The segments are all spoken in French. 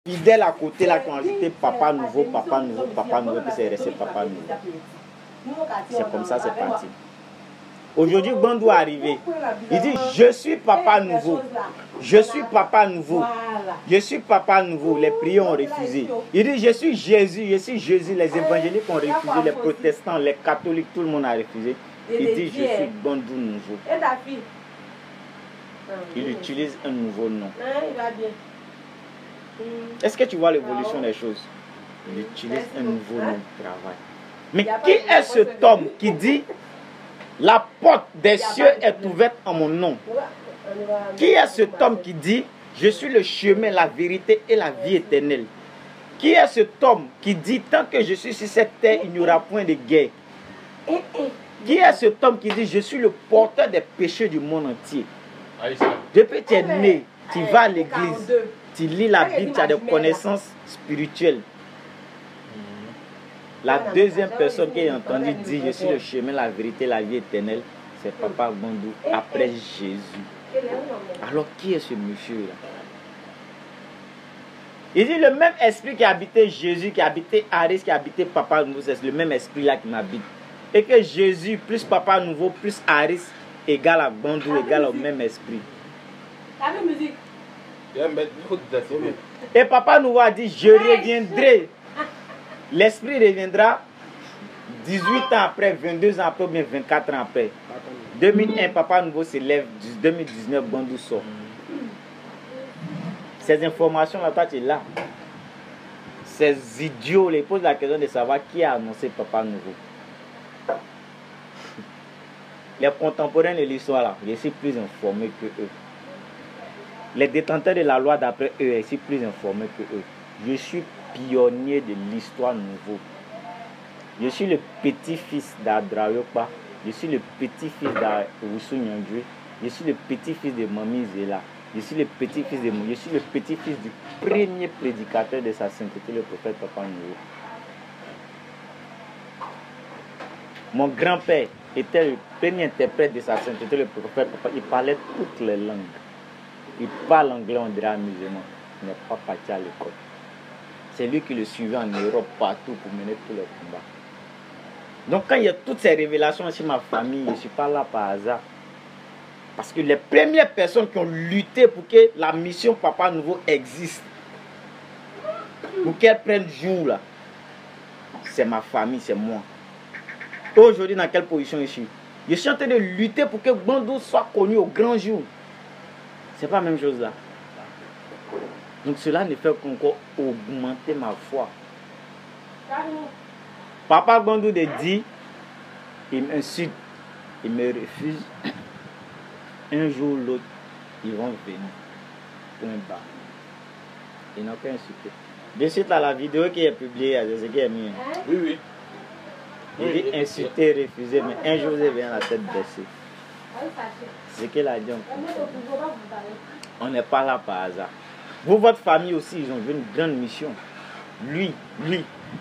fidèles à côté là qui ont ajouté papa nouveau, puis c'est resté papa nouveau. C'est comme ça, c'est parti. Aujourd'hui, Bandou est arrivé. Il dit, je suis papa nouveau. Je suis papa nouveau. Je suis papa nouveau. Les prières ont refusé. Il dit, je suis Jésus. Je suis Jésus. Les évangéliques ont refusé. Les protestants, les catholiques, tout le monde a refusé. Il dit, je suis Bandou nouveau. Il utilise un nouveau nom. Est-ce que tu vois l'évolution des choses? Il utilise un nouveau nom de travail. Mais qui est cet homme qui dit, la porte des cieux est ouverte en mon nom? Qui est cet homme qui dit, je suis le chemin, la vérité et la vie éternelle? Qui est cet homme qui dit, tant que je suis sur cette terre, il n'y aura point de guerre? Qui est cet homme qui dit, je suis le porteur des péchés du monde entier? Depuis que tu es né, tu vas à l'église, tu lis la Bible, tu as des connaissances spirituelles. La deuxième personne qui a entendu dire, je suis le chemin, la vérité, la vie éternelle, c'est Papa Bandou, après Jésus. Alors qui est ce monsieur-là? Il dit, le même esprit qui a habité Jésus, qui a habité Aris, qui a habité Papa Nouveau, c'est le même esprit-là qui m'habite. Et que Jésus plus Papa Nouveau plus Aris égale à Bandou, égale au même esprit. Et Papa Nouveau a dit, je reviendrai. L'esprit reviendra 18 ans après, 22 ans après, ou bien 24 ans après. 2001, Papa Nouveau s'élève, 2019, Bandou sort. Ces informations-là, toi, tu es là. Ces idiots, ils posent la question de savoir qui a annoncé Papa Nouveau. Les contemporains de l'histoire, là, je suis plus informé que eux. Les détenteurs de la loi d'après eux, je suis plus informé que eux. Je suis pionnier de l'histoire nouveau. Je suis le petit-fils d'Adrayopa. Je suis le petit-fils d'Oussou Nyandjou. Je suis le petit-fils de Mami Zela. Je suis le petit-fils de Je suis le petit-fils du premier prédicateur de sa sainteté, le prophète Papa Nouveau. Mon grand-père était le premier interprète de sa sainteté, le prophète Papa. Il parlait toutes les langues. Il parle anglais, on dirait musulman. Il n'est pas parti à l'école. C'est lui qui le suivait en Europe partout pour mener tous les combats. Donc quand il y a toutes ces révélations sur ma famille, je ne suis pas là par hasard. Parce que les premières personnes qui ont lutté pour que la mission Papa Nouveau existe, pour qu'elle prenne jour là, c'est ma famille, c'est moi. Aujourd'hui, dans quelle position je suis? Je suis en train de lutter pour que Bandou soit connu au grand jour. C'est pas la même chose là. Donc cela ne fait qu'encore augmenter ma foi. Papa Bandou de dit, il m'insulte, il me refuse. Un jour ou l'autre, ils vont venir. Point bas. Ils n'ont qu'à insulter. De suite à la vidéo qui est publiée, je sais qui est mis. Oui, oui. Il dit insulter, refuser, mais un jour vous avez la tête baissée. C'est ce qu'il a dit. On n'est pas là par hasard. Vous, votre famille aussi, ils ont vu une grande mission. Lui.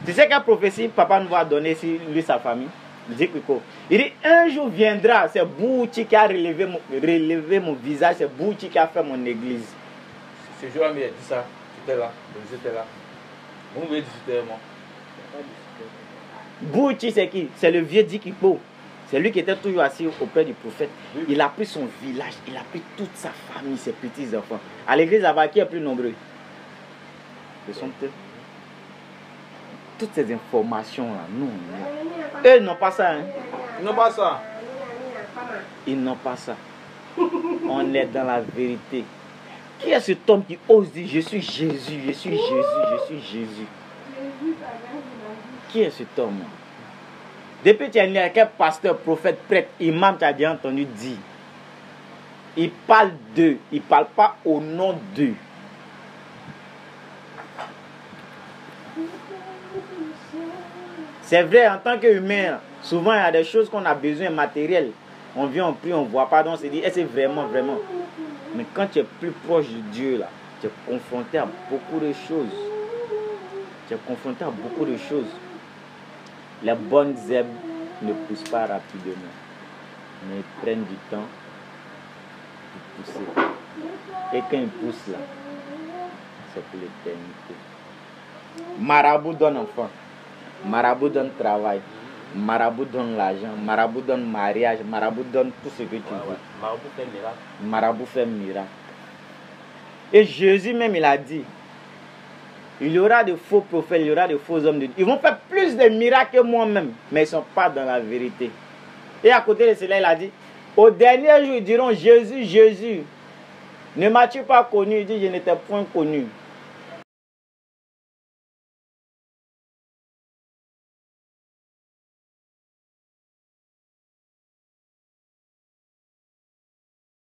Tu sais quelle prophétie Papa nous va donner si lui, sa famille? Il dit, un jour viendra, c'est Bouti qui a relevé mon visage, c'est Bouti qui a fait mon église. Ce jour-là, il a dit ça. Tu étais là, j'étais là. Vous m'avez dit c'était moi. Bouti, c'est qui? C'est le vieux Dikipo. C'est lui qui était toujours assis auprès du prophète. Oui. Il a pris son village, il a pris toute sa famille, ses petits-enfants. À l'église là-bas, qui est plus nombreux? Ce sont eux. Toutes ces informations-là, nous, eux n'ont pas ça. Hein? Ils n'ont pas ça. Ils n'ont pas ça. On est dans la vérité. Qui est cet homme qui ose dire, je suis Jésus, je suis Jésus, je suis Jésus? Qui est cet homme? Depuis que tu es né, quel pasteur, prophète, prêtre, imam, tu as déjà entendu dire? Il parle d'eux, il ne parle pas au nom d'eux. C'est vrai, en tant qu'humain, souvent il y a des choses qu'on a besoin matérielles. On vient, on prie, on ne voit pas, donc on se dit, est-ce vraiment? Mais quand tu es plus proche de Dieu, là, tu es confronté à beaucoup de choses. Les bonnes herbes ne poussent pas rapidement, mais ils prennent du temps pour pousser. Et quand ils poussent là, c'est pour l'éternité. Marabout donne enfant, marabout donne travail, marabout donne l'argent, marabout donne mariage, marabout donne tout ce que tu veux. Marabout fait miracle. Marabout fait miracle. Et Jésus même, il a dit, il y aura de faux prophètes, il y aura de faux hommes de Dieu. Ils vont faire plus de miracles que moi-même, mais ils ne sont pas dans la vérité. Et à côté de cela, il a dit, au dernier jour, ils diront, Jésus, Jésus, ne m'as-tu pas connu? Il dit, je ne t'ai point connu.